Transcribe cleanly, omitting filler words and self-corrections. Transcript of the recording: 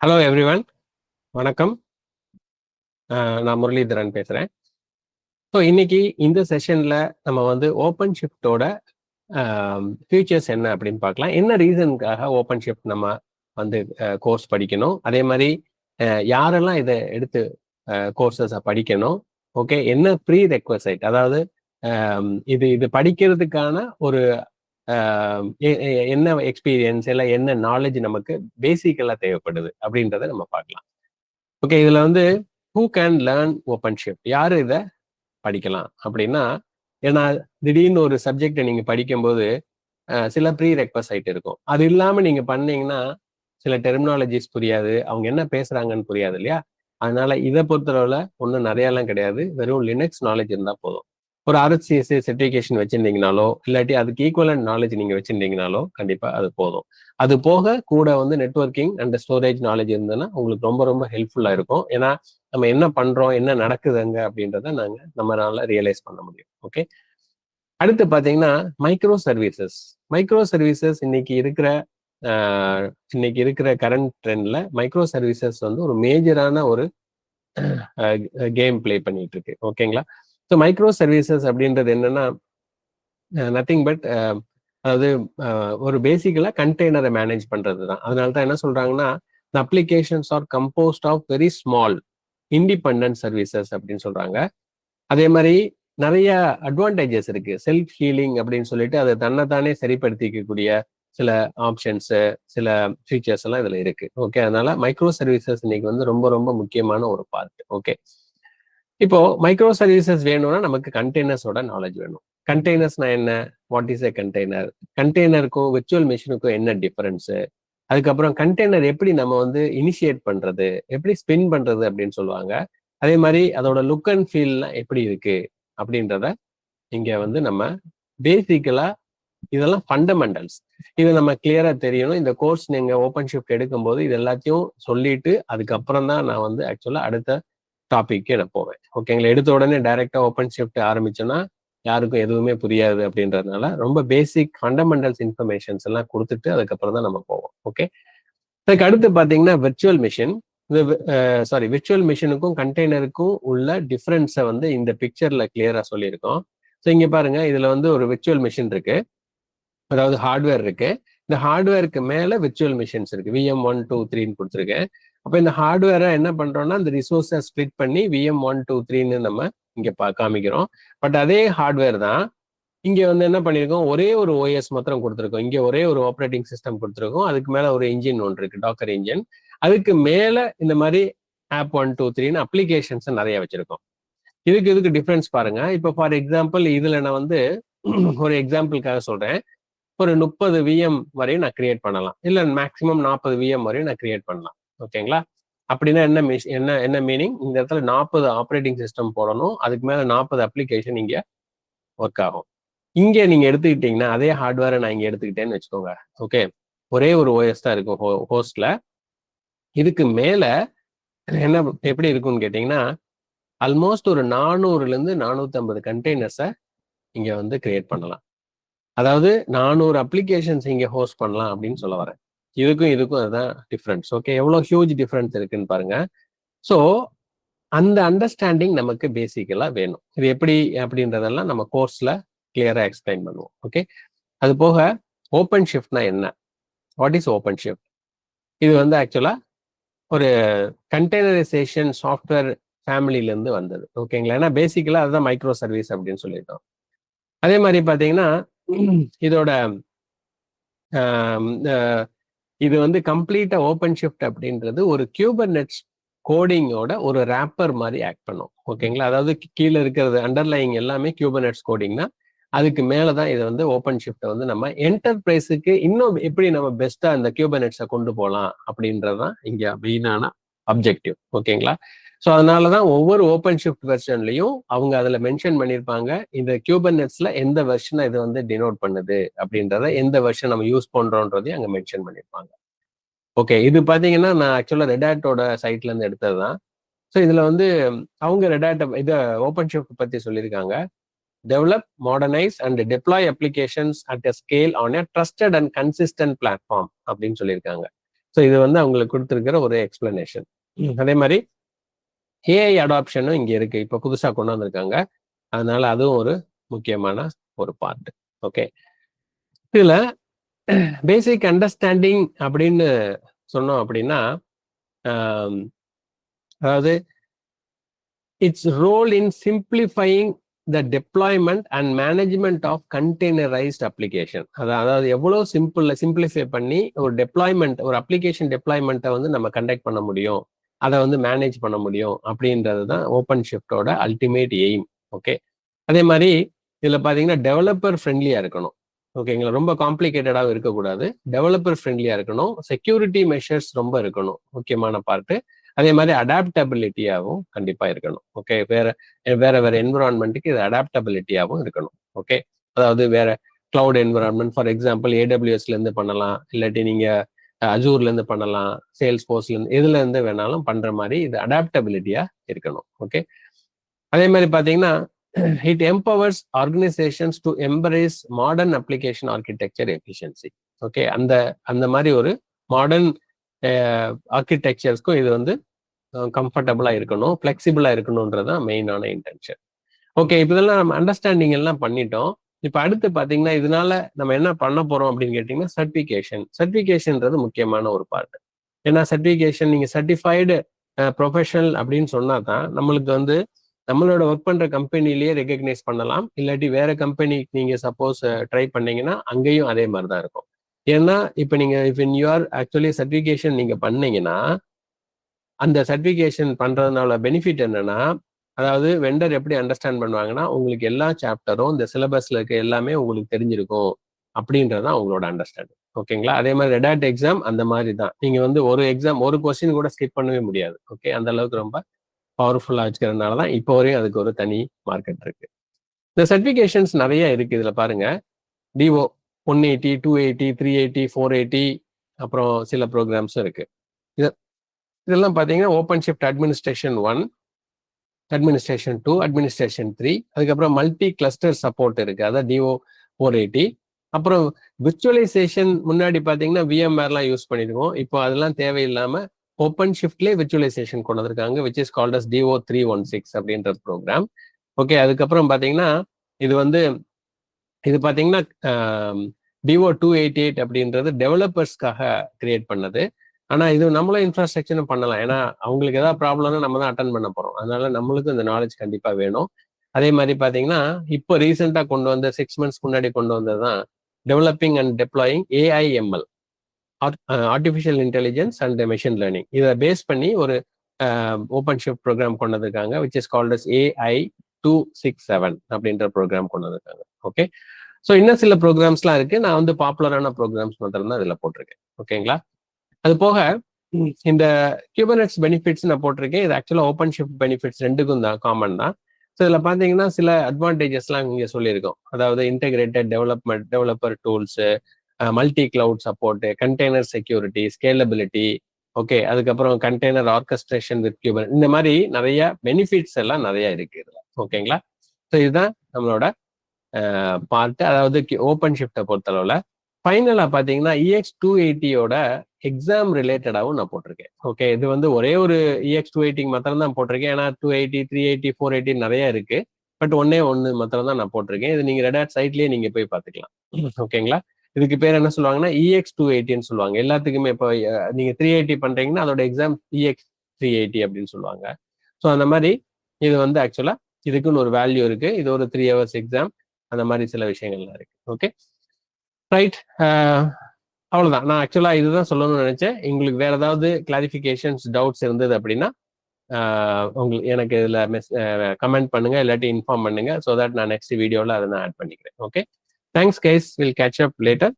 Hello everyone, வணக்கம். நான் முரளிதரன் பேசுகிறேன். ஸோ இன்னைக்கு இந்த செஷனில் நம்ம வந்து ஓப்பன் ஷிஃப்டோட ஃபியூச்சர்ஸ் என்ன அப்படின்னு பார்க்கலாம். என்ன ரீசனுக்காக ஓப்பன் ஷிஃப்ட் நம்ம வந்து கோர்ஸ் படிக்கணும், அதே மாதிரி யாரெல்லாம் இதை எடுத்து கோர்சஸை படிக்கணும், ஓகே, என்ன ப்ரீ ரெக்வசைட், அதாவது இது படிக்கிறதுக்கான ஒரு என்ன எக்ஸ்பீரியன்ஸ் இல்லை என்ன நாலேஜ் நமக்கு பேசிக்கலாக தேவைப்படுது அப்படின்றத நம்ம பார்க்கலாம். ஓகே, இதுல வந்து who can learn open shift, யாரு இதை படிக்கலாம் அப்படின்னா, ஏன்னா திடீர்னு ஒரு சப்ஜெக்டை நீங்க படிக்கும்போது சில ப்ரீ ரெக்வசைட் இருக்கும். அது இல்லாம நீங்க பண்ணீங்கன்னா சில டெர்மினாலஜிஸ் புரியாது, அவங்க என்ன பேசுறாங்கன்னு புரியாது இல்லையா? அதனால இதை பொறுத்தளவுல ஒன்றும் நிறையெல்லாம் கிடையாது, வெறும் லினக்ஸ் நாலேஜ் இருந்தா போதும். ஒரு RxCSS சர்டிஃபிகேஷன் வச்சிருந்தீங்கனாலோ இல்லாட்டி அதுக்கு ஈக்குவலன்ட் நாலேஜ் நீங்க வச்சிருந்தீங்கனாலோ கண்டிப்பா அது போதும். அது போக கூட வந்து நெட்வொர்க்கிங் அண்ட் ஸ்டோரேஜ் நாலேஜ் இருந்ததுன்னா உங்களுக்கு ரொம்ப ரொம்ப ஹெல்ப்ஃபுல்லா இருக்கும். ஏன்னா நம்ம என்ன பண்றோம், என்ன நடக்குதுங்க அப்படின்றத நம்மளால ரியலைஸ் பண்ண முடியும். ஓகே, அடுத்து பாத்தீங்கன்னா மைக்ரோ சர்வீசஸ் இன்னைக்கு இருக்கிற கரண்ட் ட்ரெண்ட்ல மைக்ரோ சர்வீசஸ் வந்து ஒரு மேஜரான ஒரு கேம் பிளே பண்ணிட்டு இருக்கு. ஓகேங்களா? ஸோ மைக்ரோ சர்வீசஸ் அப்படின்றது என்னன்னா நத்திங் பட் அதாவது ஒரு பேசிக்கலா கண்டெய்னரை மேனேஜ் பண்றது தான். அதனால தான் என்ன சொல்றாங்கன்னா, the applications are composed of very small independent services அப்படின்னு சொல்றாங்க. அதே மாதிரி நிறைய அட்வான்டேஜஸ் இருக்கு. செல்ஃப் ஹீலிங் அப்படின்னு சொல்லிட்டு அதை தன்னைத்தானே சரிப்படுத்திக்கக்கூடிய சில ஆப்ஷன்ஸ், சில ஃபீச்சர்ஸ் எல்லாம் இதுல இருக்கு. ஓகே, அதனால மைக்ரோ சர்வீசஸ் இன்னைக்கு வந்து ரொம்ப ரொம்ப முக்கியமான ஒரு பார்ட். ஓகே, இப்போ மைக்ரோ சர்வீசஸ் வேணும்னா நமக்கு கண்டெய்னர்ஸோட நாலேஜ் வேணும். கண்டெய்னர்ஸ்னா என்ன, வாட் இஸ் எ கண்டெய்னர், கண்டெய்னருக்கும் விர்ச்சுவல் மிஷினுக்கும் என்ன டிஃபரன்ஸ், அதுக்கப்புறம் கண்டெய்னர் எப்படி நம்ம வந்து இனிஷியேட் பண்றது, எப்படி ஸ்பின் பண்றது அப்படின்னு சொல்லுவாங்க. அதே மாதிரி அதோட லுக் அண்ட் ஃபீல்லாம் எப்படி இருக்கு அப்படின்றத இங்க வந்து நம்ம பேசிக்கலா இதெல்லாம் ஃபண்டமெண்டல்ஸ், இது நம்ம கிளியரா தெரியணும். இந்த கோர்ஸ் நீங்க ஓப்பன் ஷிஃப்ட் எடுக்கும்போது இது எல்லாத்தையும் சொல்லிட்டு அதுக்கப்புறம் தான் நான் வந்து ஆக்சுவலா அடுத்த டாபிக்கே நான் போவேன். ஓகேங்களா? எடுத்த உடனே டைரக்டா ஓப்பன் ஷிஃப்ட் ஆரம்பிச்சோன்னா யாருக்கும் எதுவுமே புரியாது அப்படின்றதுனால ரொம்ப பேசிக் ஃபண்டமெண்டல்ஸ் இன்ஃபர்மேஷன்ஸ் எல்லாம் கொடுத்துட்டு அதுக்கப்புறம் தான் நம்ம போவோம். ஓகே, அதுக்கு அடுத்து பாத்தீங்கன்னா விர்ச்சுவல் மிஷின். விர்ச்சுவல் மிஷினுக்கும் கண்டெய்னருக்கும் உள்ள டிஃபரன்ஸை வந்து இந்த பிக்சர்ல கிளியரா சொல்லியிருக்கோம். ஸோ இங்க பாருங்க, இதுல வந்து ஒரு விர்ச்சுவல் மிஷின் இருக்கு, அதாவது ஹார்ட்வேர் இருக்கு. இந்த ஹார்ட்வேருக்கு மேல விர்ச்சுவல் மிஷின்ஸ் இருக்கு. VM123 கொடுத்துருக்கேன். அப்போ இந்த ஹார்ட்வேரை என்ன பண்றோம்னா இந்த ரிசோர்ஸை ஸ்பிளிட் பண்ணி VM123 நம்ம இங்க காமிக்கிறோம். பட் அதே ஹார்ட்வேர் தான் இங்க வந்து என்ன பண்ணிருக்கோம், ஒரே ஒரு OS மாத்திரம் கொடுத்துருக்கோம். இங்க ஒரே ஒரு ஆப்ரேட்டிங் சிஸ்டம் கொடுத்துருக்கோம். அதுக்கு மேல ஒரு இன்ஜின் ஒன்று இருக்கு, டாக்கர் இன்ஜின். அதுக்கு மேல இந்த மாதிரி app123 அப்ளிகேஷன்ஸ் நிறைய வச்சிருக்கோம். இதுக்கு டிஃபரன்ஸ் பாருங்க. இப்போ ஃபார் எக்ஸாம்பிள் இதுல நான் வந்து ஒரு எக்ஸாம்பிளுக்காக சொல்றேன், ஒரு 30 VM வரையும் நான் கிரியேட் பண்ணலாம், இல்ல மேக்சிமம் 40 VM வரையும் நான் கிரியேட் பண்ணலாம். ஓகேங்களா? அப்படின்னா என்ன மீனிங், இந்த இடத்துல 40 ஆப்ரேட்டிங் சிஸ்டம் போடணும், அதுக்கு மேல 40 அப்ளிகேஷன் இங்க ஒர்க் ஆகும். இங்க நீங்க எடுத்துக்கிட்டீங்கன்னா அதே ஹார்ட்வேரை நான் இங்க எடுத்துக்கிட்டேன்னு வச்சுக்கோங்க. ஓகே, ஒரே ஒரு OS தான் இருக்கும் ஹோஸ்ட்ல. இதுக்கு மேல என்ன எப்படி இருக்கும்னு கேட்டீங்கன்னா, ஆல்மோஸ்ட் ஒரு 400ல இருந்து 450 கண்டெய்னர்ஸை இங்க வந்து கிரியேட் பண்ணலாம். அதாவது 400 அப்ளிகேஷன்ஸ் இங்க ஹோஸ்ட் பண்ணலாம் அப்படின்னு சொல்ல வரேன். இதுக்கும் அதுதான் டிஃபரன்ஸ். ஓகே, எவ்வளவு ஹியூஜ் டிஃபரன்ஸ் இருக்குன்னு பாருங்க. ஸோ அந்த அண்டர்ஸ்டாண்டிங் நமக்கு பேசிக்கலா வேணும். இது எப்படி அப்படின்றதெல்லாம் நம்ம கோர்ஸ்ல கிளியரா எக்ஸ்பிளைன் பண்ணுவோம். ஓகே, அது போக ஓப்பன் ஷிஃப்ட்னா என்ன, வாட் இஸ் ஓப்பன் ஷிஃப்ட், இது வந்து ஆக்சுவலா ஒரு கண்டெய்னரைசேஷன் சாஃப்ட்வேர் ஃபேமிலில இருந்து வந்தது. ஓகேங்களா? ஏன்னா பேசிக்கலா அதுதான் மைக்ரோ சர்வீஸ் அப்படின்னு சொல்லியிருக்கோம். அதே மாதிரி பாத்தீங்கன்னா இதோட இது வந்து கம்ப்ளீட்டா ஓப்பன் ஷிஃப்ட் அப்படின்றது ஒரு கியூபர்நெட்ஸ் கோடிங்கோட ஒரு ரேப்பர் மாதிரி ஆக்ட் பண்ணும். ஓகேங்களா? அதாவது கீழே இருக்கிறது அண்டர்லைங் எல்லாமே கியூபர்நெட்ஸ் கோடிங்னா, அதுக்கு மேலதான் இதை வந்து ஓப்பன் ஷிஃப்ட்டை வந்து நம்ம என்டர்பிரைஸுக்கு இன்னும் எப்படி நம்ம பெஸ்டா இந்த கியூபர்நெட்ஸை கொண்டு போகலாம் அப்படின்றதுதான் இங்க மெயினான அப்ஜெக்டிவ். ஓகேங்களா? ஸோ அதனாலதான் ஒவ்வொரு ஓப்பன் ஷிஃப்ட் வெர்ஷன்லையும் அவங்க அதுல மென்ஷன் பண்ணியிருப்பாங்க, இந்த கியூபர்நெட்ஸ்ல எந்த வெர்ஷனை இது வந்து டினோட் பண்ணுது அப்படின்றத, எந்த வெர்ஷன் நம்ம யூஸ் பண்றோன்றதையும் அங்க மென்ஷன் பண்ணியிருப்பாங்க. ஓகே, இது பாத்தீங்கன்னா நான் ஆக்சுவலா ரெடாட்டோட சைட்ல இருந்து எடுத்தது தான். ஸோ இதுல வந்து அவங்க ரெடாட்டை இதை ஓப்பன் ஷிஃப்ட் பத்தி சொல்லியிருக்காங்க. Develop, modernise and deploy applications at a scale on a trusted and consistent platform அப்படின்னு சொல்லியிருக்காங்க. ஸோ இது வந்து அவங்களுக்கு கொடுத்துருக்கிற ஒரு எக்ஸ்பிளனேஷன். அதே மாதிரி ஏஐ அடாப்ஷனும் இங்க இருக்கு, இப்போ புதுசா கொண்டு வந்திருக்காங்க. அதனால அதுவும் ஒரு முக்கியமான ஒரு பார்ட். ஓகே, இதுல பேசிக் அண்டர்ஸ்டாண்டிங் அப்படின்னு சொன்னோம் அப்படின்னா, அதாவது it's role in simplifying the deployment and management of containerised application. அதாவது எவ்வளோ சிம்பிளிஃபை பண்ணி ஒரு டெப்ளாய்மெண்ட், ஒரு அப்ளிகேஷன் டெப்ளாய்மெண்ட்டை வந்து நம்ம கண்டக்ட் பண்ண முடியும், அதை வந்து மேனேஜ் பண்ண முடியும் அப்படின்றது தான் ஓப்பன் ஷிஃப்டோட அல்டிமேட் எய்ம். ஓகே, அதே மாதிரி இதில் பார்த்தீங்கன்னா டெவலப்பர் ஃப்ரெண்ட்லியாக இருக்கணும். ஓகேங்களா, ரொம்ப காம்ப்ளிகேட்டடாகவும் இருக்கக்கூடாது, டெவலப்பர் ஃப்ரெண்ட்லியாக இருக்கணும், செக்யூரிட்டி மெஷர்ஸ் ரொம்ப இருக்கணும், முக்கியமான பார்ட்டு. அதே மாதிரி அடாப்டபிலிட்டியாகவும் கண்டிப்பாக இருக்கணும். ஓகே, வேற வேற என்விரான்மெண்ட்டுக்கு இது அடாப்டபிலிட்டியாகவும் இருக்கணும். ஓகே, அதாவது வேற கிளவுட் என்விரான்மெண்ட், ஃபார் எக்ஸாம்பிள் ஏடபிள்யூஎஸ்லேருந்து பண்ணலாம், இல்லாட்டி நீங்கள் அஜூர்லேருந்து பண்ணலாம், சேல்ஸ் போர்ஸ்லேருந்து எதுலேருந்து வேணாலும் பண்ணுற மாதிரி இது அடாப்டபிலிட்டியாக இருக்கணும். ஓகே, அதே மாதிரி பார்த்தீங்கன்னா it empowers organizations to embrace modern application architecture efficiency. Okay, அந்த மாதிரி ஒரு மாடர்ன் ஆர்கிடெக்சர்ஸ்க்கும் இது வந்து கம்ஃபர்டபுளா இருக்கணும், ஃபிளெக்சிபிளா இருக்கணும்ன்றதான் மெயினான இன்டென்ஷன். ஓகே, இப்போ இதெல்லாம் நம்ம அண்டர்ஸ்டாண்டிங் எல்லாம் பண்ணிட்டோம். இப்போ அடுத்து பார்த்தீங்கன்னா இதனால நம்ம என்ன பண்ண போறோம் அப்படின்னு கேட்டீங்கன்னா சர்டிஃபிகேஷன்ன்றது முக்கியமான ஒரு பார்ட். ஏன்னா சர்டிஃபிகேஷன், நீங்க சர்டிஃபைடு ப்ரொஃபஷனல் அப்படின்னு சொன்னா தான் நம்மளுக்கு வந்து நம்மளோட ஒர்க் பண்ற கம்பெனிலேயே ரெகக்னைஸ் பண்ணலாம், இல்லாட்டி வேற கம்பெனி நீங்க சப்போஸ் ட்ரை பண்ணீங்கன்னா அங்கேயும் அதே மாதிரி தான் இருக்கும். ஏன்னா இப்போ நீங்க if in you are actually certification நீங்க பண்ணீங்கன்னா அந்த சர்டிஃபிகேஷன் பண்றதுனால பெனிஃபிட் என்னன்னா, அதாவது வெண்டர் எப்படி அண்டர்ஸ்டாண்ட் பண்ணுவாங்கன்னா, உங்களுக்கு எல்லா சாப்டரும் இந்த சிலபஸ்ல இருக்க எல்லாமே உங்களுக்கு தெரிஞ்சிருக்கும் அப்படின்றதான் அவங்களோட அண்டர்ஸ்டாண்டிங். ஓகேங்களா, அதே மாதிரி ரெடாட் எக்ஸாம் அந்த மாதிரி தான். நீங்க வந்து ஒரு எக்ஸாம் ஒரு கொஸ்டின் கூட ஸ்கிப் பண்ணவே முடியாது. ஓகே, அந்த அளவுக்கு ரொம்ப பவர்ஃபுல்லா வச்சுக்கிறதுனால தான் இப்போ வரையும் அதுக்கு ஒரு தனி மார்க்கெட் இருக்கு. இந்த சர்டிஃபிகேஷன்ஸ் நிறைய இருக்கு. இதுல பாருங்க, டிஓ 180, 280, 380, 480, அப்புறம் சில ப்ரோக்ராம்ஸும் இருக்கு. இதெல்லாம் பார்த்தீங்கன்னா open shift administration 1, administration 2, administration 3, அதுக்கப்புறம் மல்டி கிளஸ்டர் சப்போர்ட் இருக்கு, அதான் டிஓ 480. அப்புறம் விர்ச்சுவலைசேஷன் முன்னாடி பார்த்தீங்கன்னா விஎம்ஆர்லாம் யூஸ் பண்ணிருக்கோம், இப்போ அதெல்லாம் தேவையில்லாம ஓப்பன் ஷிஃப்ட்லேயே விர்ச்சுவலைசேஷன் கொண்டு வந்திருக்காங்க, which is called as DO 316 அப்படின்ற ப்ரோக்ராம். ஓகே, அதுக்கப்புறம் பார்த்தீங்கன்னா இது பார்த்தீங்கன்னா டிஓ 288 அப்படின்றது டெவலப்பர்ஸ்க்காக கிரியேட் பண்ணது. ஆனால் இது நம்மளும் இன்ஃப்ராஸ்ட்ரக்சரும் பண்ணலாம், ஏன்னா அவங்களுக்கு ஏதாவது ப்ராப்ளம்னா நம்ம தான் அட்டன் பண்ண போகிறோம், அதனால நம்மளுக்கும் இந்த நாலேஜ் கண்டிப்பாக வேணும். அதே மாதிரி பார்த்தீங்கன்னா இப்போ ரீசெண்டாக கொண்டு வந்த 6 months முன்னாடி கொண்டு வந்தது தான் developing and deploying AIML, artificial intelligence and machine learning. இதை பேஸ் பண்ணி ஒரு ஓப்பன் ஷிஃப்ட் ப்ரோக்ராம் கொண்டு வந்திருக்காங்க, which is called as AI 267 அப்படின்ற ப்ரோக்ராம் கொண்டு வந்திருக்காங்க. ஓகே, ஸோ இன்னும் சில ப்ரோக்ராம்ஸ்லாம் இருக்கு, நான் வந்து பாப்புலரான ப்ரோக்ராம்ஸ் மட்டும் தான் இதில் போட்டிருக்கேன். ஓகேங்களா, அது போக இந்த கியூபர்நெட்ஸ் பெனிஃபிட்ஸ் நான் போட்டிருக்கேன், இது ஆக்சுவலாக ஓப்பன் ஷிஃப்ட் பெனிஃபிட்ஸ் ரெண்டுக்கும் தான், காமன் தான். ஸோ இதில் பார்த்தீங்கன்னா சில அட்வான்டேஜஸ்லாம் இங்கே சொல்லியிருக்கோம், அதாவது integrated developer tools, multi cloud support, container security, scalability, okay, அதுக்கப்புறம் கண்டெய்னர் ஆர்கஸ்ட்ரேஷன் வித் கியூபர், இந்த மாதிரி நிறைய பெனிஃபிட்ஸ் எல்லாம் நிறைய இருக்கு இதில். ஓகேங்களா, ஸோ இதுதான் நம்மளோட பார்ட், அதாவது ஓப்பன் ஷிஃப்டை பொறுத்தளவில். ஃபைனலாக பார்த்தீங்கன்னா EX280யோட எக்ஸாம் ரிலேட்டடாகவும் நான் போட்டிருக்கேன். ஓகே, இது வந்து ஒரே ஒரு EX280 மாத்திரம் தான் போட்டிருக்கேன், ஏன்னா 280, 380, 480 நிறைய இருக்கு, பட் ஒன்று மாத்திரம் தான் நான் போட்டிருக்கேன். இது நீங்க ரெடாட் சைட்லயே நீங்க போய் பார்த்துக்கலாம். ஓகேங்களா, இதுக்கு பேர் என்ன சொல்லுவாங்கன்னா EX280ன்னு சொல்லுவாங்க எல்லாத்துக்குமே. இப்போ நீங்க 380 பண்றீங்கன்னா அதோட எக்ஸாம் EX380 அப்படின்னு சொல்லுவாங்க. ஸோ அந்த மாதிரி இது வந்து ஆக்சுவலா இதுக்குன்னு ஒரு வேல்யூ இருக்கு, இது ஒரு 3 hours எக்ஸாம், அந்த மாதிரி சில விஷயங்கள்லாம் இருக்கு. ஓகே, ரைட், அவ்வளோதான். நான் ஆக்சுவலாக இதுதான் சொல்லணும்னு நினைச்சேன். உங்களுக்கு வேற ஏதாவது கிளாரிஃபிகேஷன்ஸ், டவுட்ஸ் இருந்தது அப்படின்னா உங்களுக்கு எனக்கு இதில் கமெண்ட் பண்ணுங்க, இல்லாட்டி இன்ஃபார்ம் பண்ணுங்க, ஸோ தட் நான் நெக்ஸ்ட் வீடியோவில் அதை நான் ஆட் பண்ணிக்கிறேன். Okay, thanks guys, will catch up later.